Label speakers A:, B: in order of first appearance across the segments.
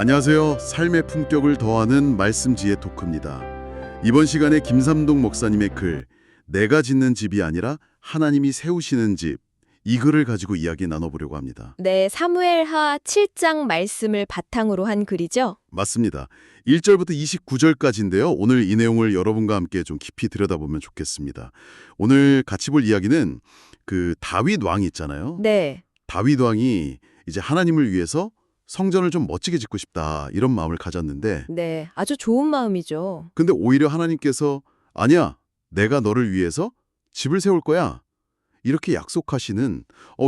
A: 안녕하세요. 삶의 품격을 더하는 말씀지혜 토크입니다. 이번 시간에 김삼동 목사님의 글 내가 짓는 집이 아니라 하나님이 세우시는 집, 이 글을 가지고 이야기 나눠보려고 합니다.
B: 네, 사무엘하 7장 말씀을 바탕으로 한 글이죠.
A: 맞습니다. 1절부터 29절까지인데요. 오늘 이 내용을 여러분과 함께 좀 깊이 들여다보면 좋겠습니다. 오늘 같이 볼 이야기는 그 다윗 왕 있잖아요.
B: 네,
A: 다윗 왕이 이제 하나님을 위해서 성전을 좀 멋지게 짓고 싶다 이런 마음을 가졌는데
B: 네, 아주 좋은 마음이죠.
A: 근데 오히려 하나님께서 아니야, 내가 너를 위해서 집을 세울 거야. 이렇게 약속하시는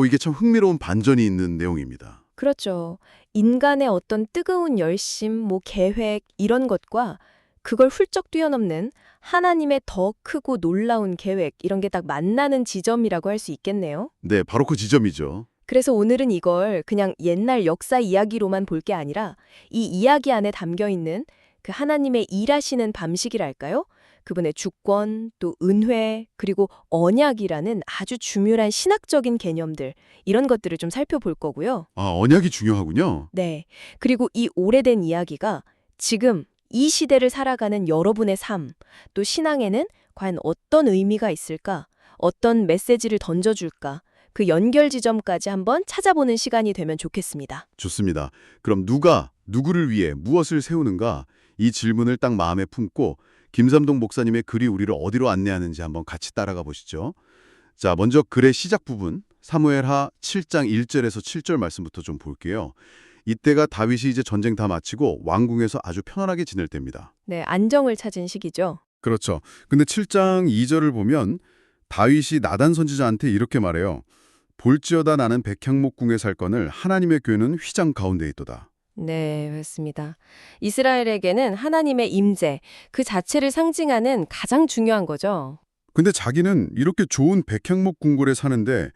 A: 이게 참 흥미로운 반전이 있는 내용입니다.
B: 그렇죠. 인간의 어떤 뜨거운 열심, 계획 이런 것과 그걸 훌쩍 뛰어넘는 하나님의 더 크고 놀라운 계획 이런 게 딱 만나는 지점이라고 할 수 있겠네요.
A: 네, 바로 그 지점이죠.
B: 그래서 오늘은 이걸 그냥 옛날 역사 이야기로만 볼 게 아니라 이 이야기 안에 담겨 있는 그 하나님의 일하시는 방식이랄까요? 그분의 주권, 또 은혜, 그리고 언약이라는 아주 중요한 신학적인 개념들 이런 것들을 좀 살펴볼 거고요.
A: 아, 언약이 중요하군요.
B: 네. 그리고 이 오래된 이야기가 지금 이 시대를 살아가는 여러분의 삶, 또 신앙에는 과연 어떤 의미가 있을까? 어떤 메시지를 던져줄까? 그 연결 지점까지 한번 찾아보는 시간이 되면 좋겠습니다.
A: 좋습니다. 그럼 누가 누구를 위해 무엇을 세우는가? 이 질문을 딱 마음에 품고 김삼동 목사님의 글이 우리를 어디로 안내하는지 한번 같이 따라가 보시죠. 자, 먼저 글의 시작 부분 사무엘하 7장 1절에서 7절 말씀부터 좀 볼게요. 이때가 다윗이 이제 전쟁 다 마치고 왕궁에서 아주 편안하게 지낼 때입니다.
B: 네, 안정을 찾은 시기죠.
A: 그렇죠. 근데 7장 2절을 보면 다윗이 나단 선지자한테 이렇게 말해요. 볼지어다 나는 백향목궁에 살거늘 하나님의 교회는 휘장 가운데 있도다.
B: 네, 그렇습니다. 이스라엘에게는 하나님의 임재, 그 자체를 상징하는 가장 중요한 거죠.
A: 근데 자기는 이렇게 좋은 백향목궁궐에 사는데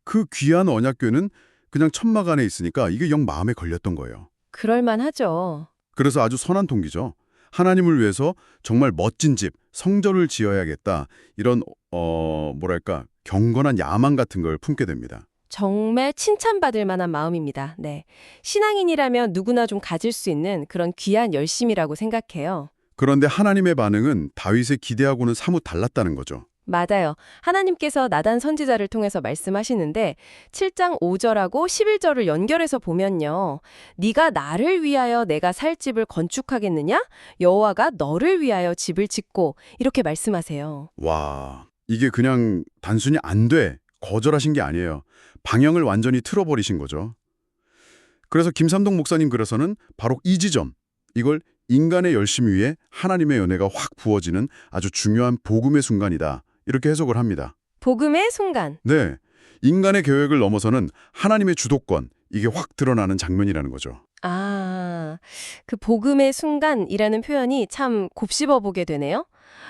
A: 그 귀한 언약궤는 그냥 천막 안에 있으니까 이게 영 마음에 걸렸던 거예요.
B: 그럴만하죠.
A: 그래서 아주 선한 동기죠. 하나님을 위해서 정말 멋진 집, 성전을 지어야겠다. 이런 뭐랄까 경건한 야망 같은 걸 품게 됩니다.
B: 정말 칭찬받을 만한 마음입니다. 네. 신앙인이라면 누구나 좀 가질 수 있는 그런 귀한 열심이라고 생각해요.
A: 그런데 하나님의 반응은 다윗의 기대하고는 사뭇 달랐다는 거죠.
B: 맞아요. 하나님께서 나단 선지자를 통해서 말씀하시는데 7장 5절하고 11절을 연결해서 보면요. 네가 나를 위하여 내가 살 집을 건축하겠느냐? 여호와가 너를 위하여 집을 짓고 이렇게 말씀하세요.
A: 와, 이게 그냥 단순히 안 돼, 거절하신 게 아니에요. 방향을 완전히 틀어버리신 거죠. 그래서 김삼동 목사님 글에서는 바로 이 지점, 이걸 인간의 열심 위에 하나님의 연혜가 확 부어지는 아주 중요한 복음의 순간이다. 이렇게 해석을 합니다.
B: 복음의 순간.
A: 네, 인간의 계획을 넘어서는 하나님의 주도권, 이게 확 드러나는 장면이라는 거죠.
B: 아, 그 복음의 순간이라는 표현이 참 곱씹어 보게 되네요.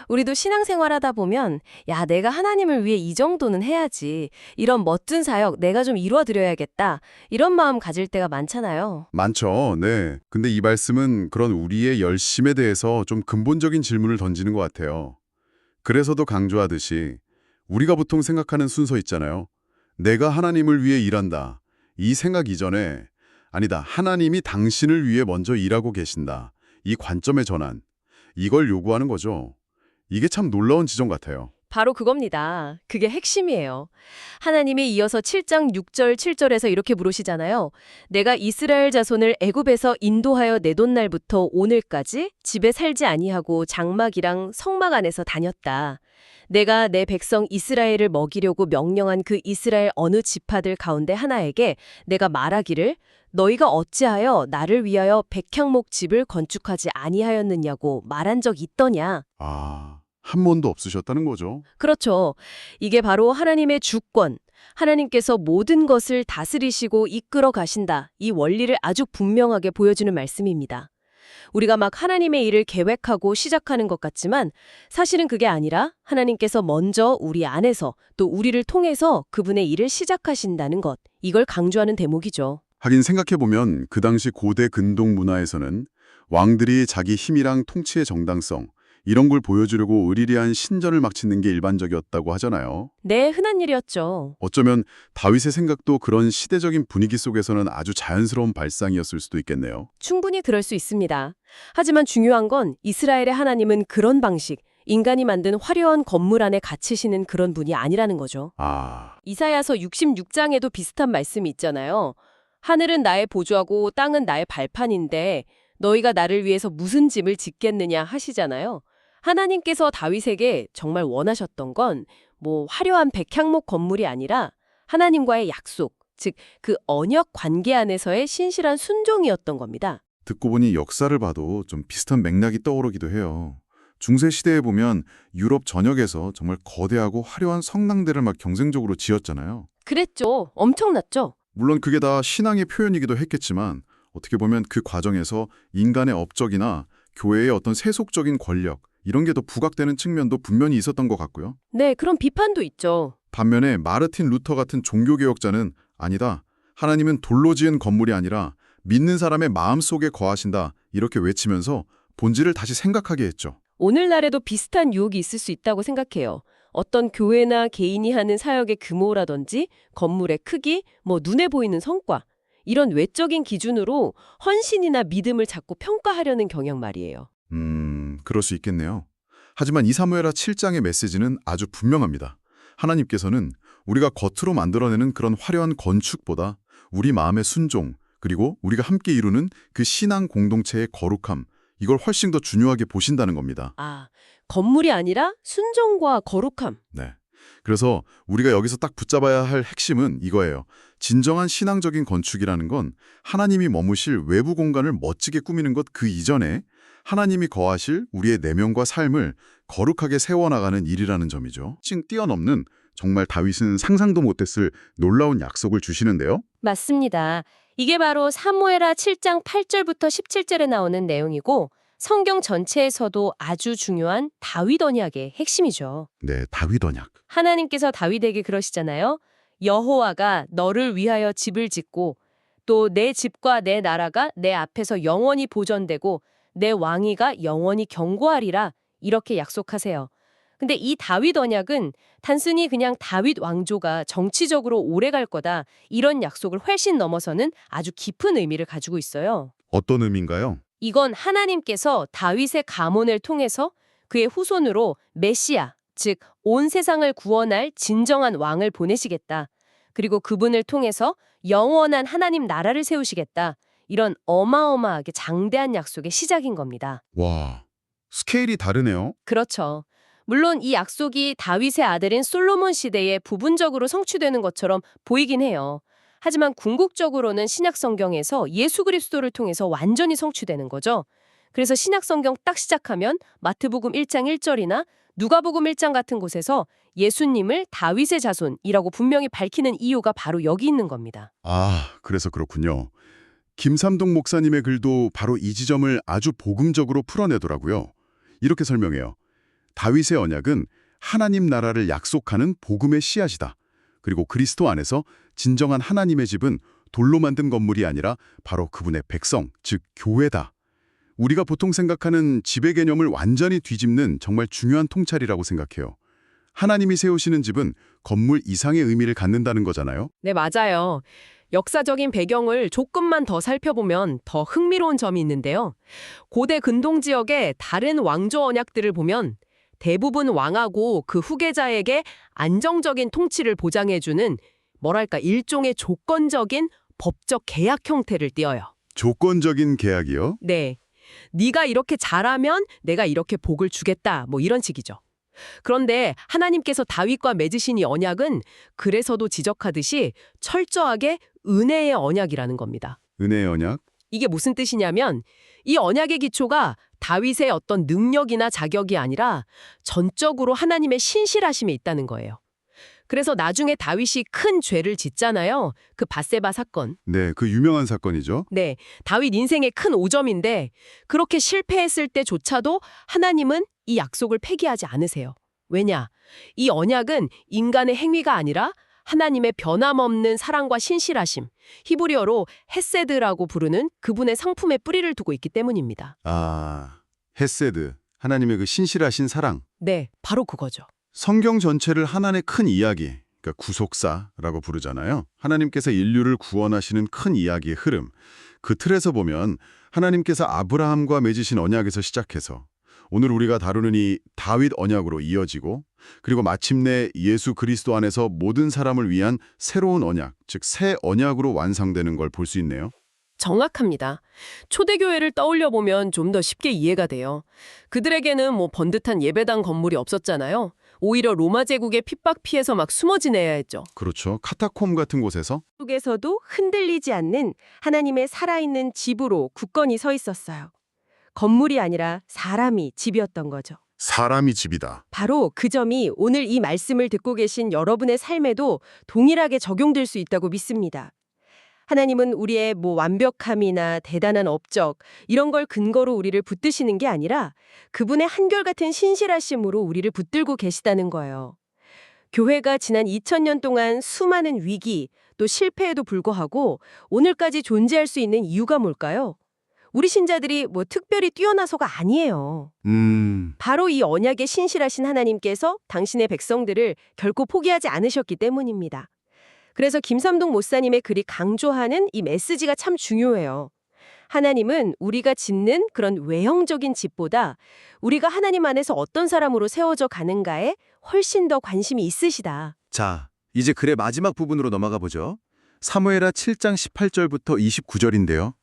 B: 우리도 신앙생활 하다 보면 야, 내가 하나님을 위해 이 정도는 해야지. 이런 멋진 사역 내가 좀 이루어드려야겠다. 이런 마음 가질 때가 많잖아요.
A: 많죠. 네. 근데 이 말씀은 그런 우리의 열심에 대해서 좀 근본적인 질문을 던지는 것 같아요. 그래서도 강조하듯이 우리가 보통 생각하는 순서 있잖아요. 내가 하나님을 위해 일한다. 이 생각 이전에 아니다. 하나님이 당신을 위해 먼저 일하고 계신다. 이 관점의 전환. 이걸 요구하는 거죠. 이게 참 놀라운 지점 같아요.
B: 바로 그겁니다. 그게 핵심이에요. 하나님이 이어서 7장 6절 7절에서 이렇게 물으시잖아요. 내가 이스라엘 자손을 애굽에서 인도하여 내돈 날부터 오늘까지 집에 살지 아니하고 장막이랑 성막 안에서 다녔다. 내가 내 백성 이스라엘을 먹이려고 명령한 그 이스라엘 어느 지파들 가운데 하나에게 내가 말하기를 너희가 어찌하여 나를 위하여 백향목 집을 건축하지 아니하였느냐고 말한 적 있더냐.
A: 아, 한 번도 없으셨다는 거죠.
B: 그렇죠. 이게 바로 하나님의 주권, 하나님께서 모든 것을 다스리시고 이끌어 가신다. 이 원리를 아주 분명하게 보여주는 말씀입니다. 우리가 막 하나님의 일을 계획하고 시작하는 것 같지만 사실은 그게 아니라 하나님께서 먼저 우리 안에서 또 우리를 통해서 그분의 일을 시작하신다는 것, 이걸 강조하는 대목이죠.
A: 하긴 생각해보면 그 당시 고대 근동 문화에서는 왕들이 자기 힘이랑 통치의 정당성, 이런 걸 보여주려고 의리리한 신전을 막 짓는 게 일반적이었다고 하잖아요.
B: 네, 흔한 일이었죠.
A: 어쩌면 다윗의 생각도 그런 시대적인 분위기 속에서는 아주 자연스러운 발상이었을 수도 있겠네요.
B: 충분히 그럴 수 있습니다. 하지만 중요한 건 이스라엘의 하나님은 그런 방식, 인간이 만든 화려한 건물 안에 갇히시는 그런 분이 아니라는 거죠.
A: 아,
B: 이사야서 66장에도 비슷한 말씀이 있잖아요. 하늘은 나의 보좌고 땅은 나의 발판인데 너희가 나를 위해서 무슨 짐을 짓겠느냐 하시잖아요. 하나님께서 다윗에게 정말 원하셨던 건 화려한 백향목 건물이 아니라 하나님과의 약속, 즉 그 언약 관계 안에서의 신실한 순종이었던 겁니다.
C: 듣고 보니 역사를 봐도 좀 비슷한 맥락이 떠오르기도 해요. 중세 시대에 보면 유럽 전역에서 정말 거대하고 화려한 성당들을 막 경쟁적으로 지었잖아요.
B: 그랬죠. 엄청났죠.
C: 물론 그게 다 신앙의 표현이기도 했겠지만 어떻게 보면 그 과정에서 인간의 업적이나 교회의 어떤 세속적인 권력 이런 게 더 부각되는 측면도 분명히 있었던 것 같고요.
B: 네, 그런 비판도 있죠.
C: 반면에 마르틴 루터 같은 종교개혁자는 아니다. 하나님은 돌로 지은 건물이 아니라 믿는 사람의 마음속에 거하신다. 이렇게 외치면서 본질을 다시 생각하게 했죠.
B: 오늘날에도 비슷한 유혹이 있을 수 있다고 생각해요. 어떤 교회나 개인이 하는 사역의 규모라든지 건물의 크기, 눈에 보이는 성과 이런 외적인 기준으로 헌신이나 믿음을 자꾸 평가하려는 경향 말이에요.
C: 그럴 수 있겠네요. 하지만 이사무엘하 7장의 메시지는 아주 분명합니다. 하나님께서는 우리가 겉으로 만들어내는 그런 화려한 건축보다 우리 마음의 순종, 그리고 우리가 함께 이루는 그 신앙 공동체의 거룩함, 이걸 훨씬 더 중요하게 보신다는 겁니다.
B: 아, 건물이 아니라 순종과 거룩함.
C: 네. 그래서 우리가 여기서 딱 붙잡아야 할 핵심은 이거예요. 진정한 신앙적인 건축이라는 건 하나님이 머무실 외부 공간을 멋지게 꾸미는 것 그 이전에 하나님이 거하실 우리의 내면과 삶을 거룩하게 세워나가는 일이라는 점이죠. 뛰어넘는 정말 다윗은 상상도 못했을 놀라운 약속을 주시는데요.
B: 맞습니다. 이게 바로 사무엘하 7장 8절부터 17절에 나오는 내용이고 성경 전체에서도 아주 중요한 다윗 언약의 핵심이죠.
C: 네, 다윗 언약.
B: 하나님께서 다윗에게 그러시잖아요. 여호와가 너를 위하여 집을 짓고 또 내 집과 내 나라가 내 앞에서 영원히 보존되고 내 왕위가 영원히 경고하리라 이렇게 약속하세요. 근데 이 다윗 언약은 단순히 그냥 다윗 왕조가 정치적으로 오래 갈 거다 이런 약속을 훨씬 넘어서는 아주 깊은 의미를 가지고 있어요.
C: 어떤 의미인가요?
B: 이건 하나님께서 다윗의 가문을 통해서 그의 후손으로 메시아, 즉 온 세상을 구원할 진정한 왕을 보내시겠다. 그리고 그분을 통해서 영원한 하나님 나라를 세우시겠다. 이런 어마어마하게 장대한 약속의 시작인 겁니다.
C: 와, 스케일이 다르네요.
B: 그렇죠. 물론 이 약속이 다윗의 아들인 솔로몬 시대에 부분적으로 성취되는 것처럼 보이긴 해요. 하지만 궁극적으로는 신약 성경에서 예수 그리스도를 통해서 완전히 성취되는 거죠. 그래서 신약 성경 딱 시작하면 마태복음 1장 1절이나 누가복음 1장 같은 곳에서 예수님을 다윗의 자손이라고 분명히 밝히는 이유가 바로 여기 있는 겁니다.
A: 아, 그래서 그렇군요. 김삼동 목사님의 글도 바로 이 지점을 아주 복음적으로 풀어내더라고요. 이렇게 설명해요. 다윗의 언약은 하나님 나라를 약속하는 복음의 씨앗이다. 그리고 그리스도 안에서 진정한 하나님의 집은 돌로 만든 건물이 아니라 바로 그분의 백성, 즉 교회다. 우리가 보통 생각하는 지배 개념을 완전히 뒤집는 정말 중요한 통찰이라고 생각해요. 하나님이 세우시는 집은 건물 이상의 의미를 갖는다는 거잖아요.
B: 네, 맞아요. 역사적인 배경을 조금만 더 살펴보면 더 흥미로운 점이 있는데요. 고대 근동 지역의 다른 왕조 언약들을 보면 대부분 왕하고 그 후계자에게 안정적인 통치를 보장해주는 일종의 조건적인 법적 계약 형태를 띄어요.
A: 조건적인 계약이요?
B: 네. 네가 이렇게 잘하면 내가 이렇게 복을 주겠다. 이런 식이죠. 그런데 하나님께서 다윗과 맺으신 이 언약은 그래서도 지적하듯이 철저하게 은혜의 언약이라는 겁니다.
A: 은혜의 언약?
B: 이게 무슨 뜻이냐면 이 언약의 기초가 다윗의 어떤 능력이나 자격이 아니라 전적으로 하나님의 신실하심에 있다는 거예요. 그래서 나중에 다윗이 큰 죄를 짓잖아요. 그 밧세바 사건.
A: 네, 그 유명한 사건이죠.
B: 네, 다윗 인생의 큰 오점인데 그렇게 실패했을 때조차도 하나님은 이 약속을 폐기하지 않으세요. 왜냐? 이 언약은 인간의 행위가 아니라 하나님의 변함없는 사랑과 신실하심, 히브리어로 헤세드라고 부르는 그분의 성품에 뿌리를 두고 있기 때문입니다.
A: 아, 헤세드,
C: 하나님의 그 신실하신 사랑,
B: 네, 바로 그거죠.
C: 성경 전체를 하나의 큰 이야기, 그러니까 구속사라고 부르잖아요. 하나님께서 인류를 구원하시는 큰 이야기의 흐름. 그 틀에서 보면 하나님께서 아브라함과 맺으신 언약에서 시작해서 오늘 우리가 다루는 이 다윗 언약으로 이어지고 그리고 마침내 예수 그리스도 안에서 모든 사람을 위한 새로운 언약, 즉 새 언약으로 완성되는 걸 볼 수 있네요.
B: 정확합니다. 초대교회를 떠올려 보면 좀 더 쉽게 이해가 돼요. 그들에게는 뭐 번듯한 예배당 건물이 없었잖아요. 오히려 로마 제국의 핍박 피해서 막 숨어 지내야 했죠.
C: 그렇죠. 카타콤 같은 곳에서
B: 속에서도 흔들리지 않는 하나님의 살아있는 집으로 굳건히 서 있었어요. 건물이 아니라 사람이 집이었던 거죠.
C: 사람이 집이다.
B: 바로 그 점이 오늘 이 말씀을 듣고 계신 여러분의 삶에도 동일하게 적용될 수 있다고 믿습니다. 하나님은 우리의 뭐 완벽함이나 대단한 업적 이런 걸 근거로 우리를 붙드시는 게 아니라 그분의 한결같은 신실하심으로 우리를 붙들고 계시다는 거예요. 교회가 지난 2000년 동안 수많은 위기 또 실패에도 불구하고 오늘까지 존재할 수 있는 이유가 뭘까요? 우리 신자들이 뭐 특별히 뛰어나서가 아니에요. 바로 이 언약에 신실하신 하나님께서 당신의 백성들을 결코 포기하지 않으셨기 때문입니다. 그래서 김삼동 목사님의 글이 강조하는 이 메시지가 참 중요해요. 하나님은 우리가 짓는 그런 외형적인 집보다 우리가 하나님 안에서 어떤 사람으로 세워져 가는가에 훨씬 더 관심이 있으시다.
C: 자, 이제 글의 마지막 부분으로 넘어가 보죠. 사무엘하 7장 18절부터 29절인데요.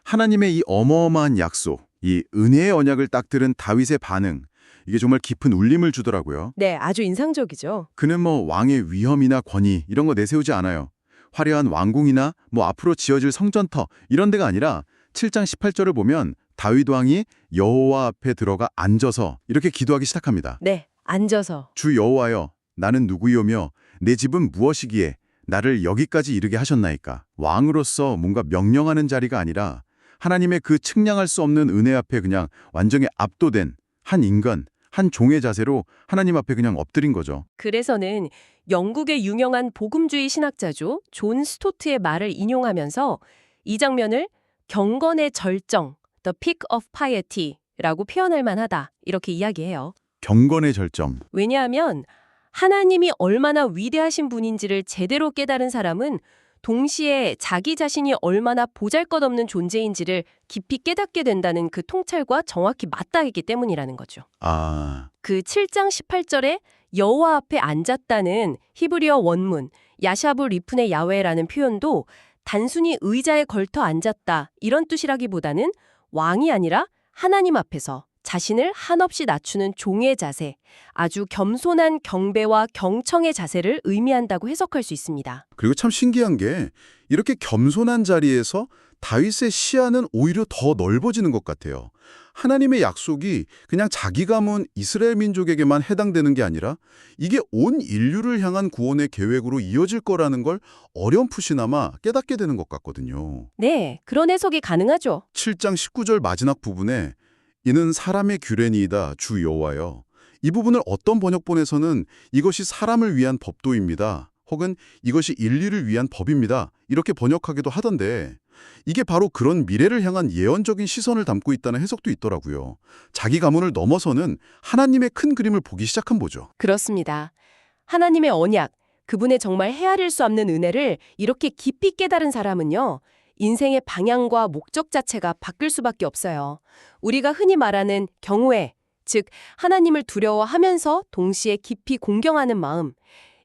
C: 하나님의 이 어마어마한 약속, 이 은혜의 언약을 딱 들은 다윗의 반응, 이게 정말 깊은 울림을 주더라고요.
B: 네, 아주 인상적이죠.
C: 그는 뭐 왕의 위엄이나 권위 이런 거 내세우지 않아요. 화려한 왕궁이나 뭐 앞으로 지어질 성전터 이런 데가 아니라 7장 18절을 보면 다윗 왕이 여호와 앞에 들어가 앉아서 이렇게 기도하기 시작합니다.
B: 네, 앉아서.
C: 주 여호와여, 나는 누구이오며 내 집은 무엇이기에 나를 여기까지 이르게 하셨나이까. 왕으로서 뭔가 명령하는 자리가 아니라 하나님의 그 측량할 수 없는 은혜 앞에 그냥 완전히 압도된 한 인간, 한 종의 자세로 하나님 앞에 그냥 엎드린 거죠.
B: 그래서는 영국의 유명한 복음주의 신학자죠. 존 스토트의 말을 인용하면서 이 장면을 경건의 절정, the peak of piety라고 표현할 만하다. 이렇게 이야기해요.
C: 경건의 절정.
B: 왜냐하면 하나님이 얼마나 위대하신 분인지를 제대로 깨달은 사람은 동시에 자기 자신이 얼마나 보잘것없는 존재인지를 깊이 깨닫게 된다는 그 통찰과 정확히 맞닿았기 때문이라는 거죠.
C: 아,
B: 그 7장 18절에 여호와 앞에 앉았다는 히브리어 원문 야샤브 리프네 야훼라는 표현도 단순히 의자에 걸터 앉았다 이런 뜻이라기보다는 왕이 아니라 하나님 앞에서 자신을 한없이 낮추는 종의 자세, 아주 겸손한 경배와 경청의 자세를 의미한다고 해석할 수 있습니다.
C: 그리고 참 신기한 게 이렇게 겸손한 자리에서 다윗의 시야는 오히려 더 넓어지는 것 같아요. 하나님의 약속이 그냥 자기 가문 이스라엘 민족에게만 해당되는 게 아니라 이게 온 인류를 향한 구원의 계획으로 이어질 거라는 걸 어렴풋이나마 깨닫게 되는 것 같거든요.
B: 네, 그런 해석이 가능하죠.
C: 7장 19절 마지막 부분에 이는 사람의 규례니이다 주 여호와여. 이 부분을 어떤 번역본에서는 이것이 사람을 위한 법도입니다. 혹은 이것이 인류를 위한 법입니다. 이렇게 번역하기도 하던데 이게 바로 그런 미래를 향한 예언적인 시선을 담고 있다는 해석도 있더라고요. 자기 가문을 넘어서는 하나님의 큰 그림을 보기 시작한 거죠.
B: 그렇습니다. 하나님의 언약, 그분의 정말 헤아릴 수 없는 은혜를 이렇게 깊이 깨달은 사람은요. 인생의 방향과 목적 자체가 바뀔 수밖에 없어요. 우리가 흔히 말하는 경외, 즉 하나님을 두려워하면서 동시에 깊이 공경하는 마음.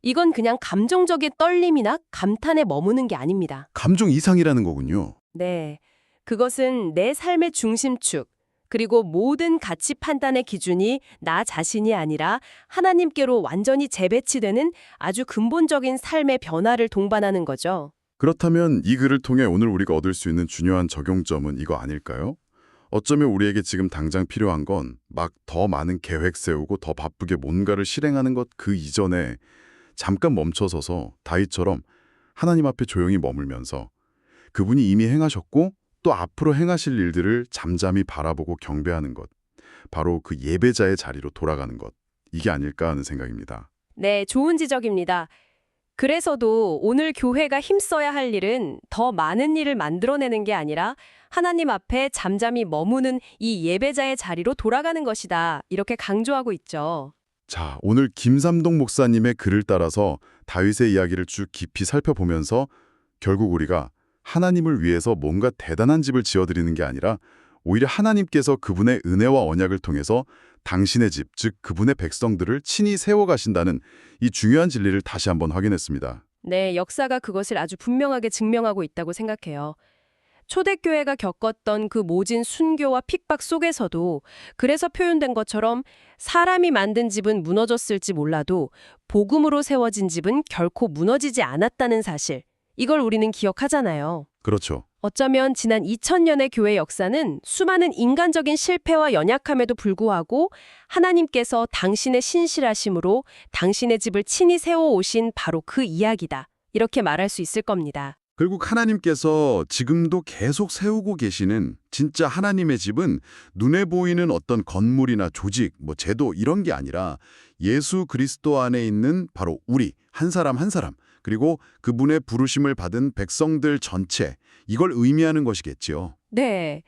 B: 이건 그냥 감정적인 떨림이나 감탄에 머무는 게 아닙니다.
C: 감정 이상이라는 거군요.
B: 네, 그것은 내 삶의 중심축, 그리고 모든 가치 판단의 기준이 나 자신이 아니라 하나님께로 완전히 재배치되는 아주 근본적인 삶의 변화를 동반하는 거죠.
C: 그렇다면 이 글을 통해 오늘 우리가 얻을 수 있는 중요한 적용점은 이거 아닐까요? 어쩌면 우리에게 지금 당장 필요한 건 막 더 많은 계획 세우고 더 바쁘게 뭔가를 실행하는 것 그 이전에 잠깐 멈춰서서 다윗처럼 하나님 앞에 조용히 머물면서 그분이 이미 행하셨고 또 앞으로 행하실 일들을 잠잠히 바라보고 경배하는 것. 바로 그 예배자의 자리로 돌아가는 것. 이게 아닐까 하는 생각입니다.
B: 네, 좋은 지적입니다. 그래서도 오늘 교회가 힘써야 할 일은 더 많은 일을 만들어내는 게 아니라 하나님 앞에 잠잠히 머무는 이 예배자의 자리로 돌아가는 것이다. 이렇게 강조하고 있죠.
C: 자, 오늘 김삼동 목사님의 글을 따라서 다윗의 이야기를 쭉 깊이 살펴보면서 결국 우리가 하나님을 위해서 뭔가 대단한 집을 지어드리는 게 아니라 오히려 하나님께서 그분의 은혜와 언약을 통해서 당신의 집, 즉 그분의 백성들을 친히 세워가신다는 이 중요한 진리를 다시 한번 확인했습니다.
B: 네, 역사가 그것을 아주 분명하게 증명하고 있다고 생각해요. 초대교회가 겪었던 그 모진 순교와 핍박 속에서도 그래서 표현된 것처럼 사람이 만든 집은 무너졌을지 몰라도 복음으로 세워진 집은 결코 무너지지 않았다는 사실. 이걸 우리는 기억하잖아요.
C: 그렇죠.
B: 어쩌면 지난 2000년의 교회 역사는 수많은 인간적인 실패와 연약함에도 불구하고 하나님께서 당신의 신실하심으로 당신의 집을 친히 세워오신 바로 그 이야기다. 이렇게 말할 수 있을 겁니다.
C: 결국 하나님께서 지금도 계속 세우고 계시는 진짜 하나님의 집은 눈에 보이는 어떤 건물이나 조직, 제도 이런 게 아니라 예수 그리스도 안에 있는 바로 우리 한 사람 한 사람 그리고 그분의 부르심을 받은 백성들 전체 이걸 의미하는 것이겠지요.
B: 네.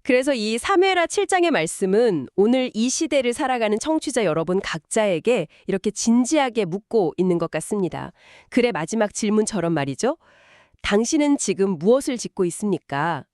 B: 그래서 이 사무엘하 7장의 말씀은 오늘 이 시대를 살아가는 청취자 여러분 각자에게 이렇게 진지하게 묻고 있는 것 같습니다. 글의 마지막 질문처럼 말이죠. 당신은 지금 무엇을 짓고 있습니까?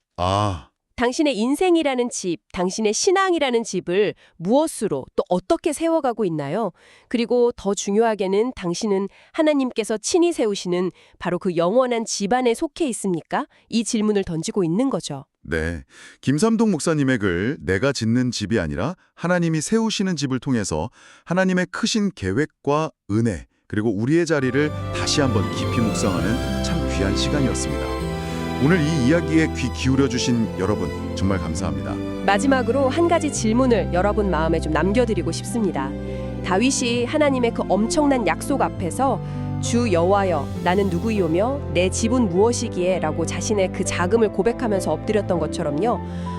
B: 당신의 인생이라는 집, 당신의 신앙이라는 집을 무엇으로 또 어떻게 세워가고 있나요? 그리고 더 중요하게는 당신은 하나님께서 친히 세우시는 바로 그 영원한 집안에 속해 있습니까? 이 질문을 던지고 있는 거죠.
C: 네, 김삼동 목사님의 글 내가 짓는 집이 아니라 하나님이 세우시는 집을 통해서 하나님의 크신 계획과 은혜 그리고 우리의 자리를 다시 한번 깊이 묵상하는 참 귀한 시간이었습니다. 오늘 이 이야기에 귀 기울여주신 여러분 정말 감사합니다.
B: 마지막으로 한 가지 질문을 여러분 마음에 좀 남겨드리고 싶습니다. 다윗이 하나님의 그 엄청난 약속 앞에서 주 여호와여 나는 누구이오며 내 집은 무엇이기에 라고 자신의 그 자금을 고백하면서 엎드렸던 것처럼요.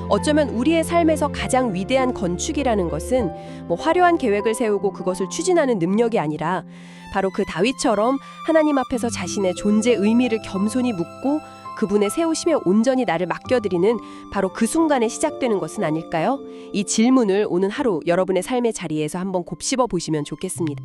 B: 어쩌면 우리의 삶에서 가장 위대한 건축이라는 것은 화려한 계획을 세우고 그것을 추진하는 능력이 아니라 바로 그 다윗처럼 하나님 앞에서 자신의 존재 의미를 겸손히 묻고 그분의 세우심에 온전히 나를 맡겨드리는 바로 그 순간에 시작되는 것은 아닐까요? 이 질문을 오는 하루 여러분의 삶의 자리에서 한번 곱씹어 보시면 좋겠습니다.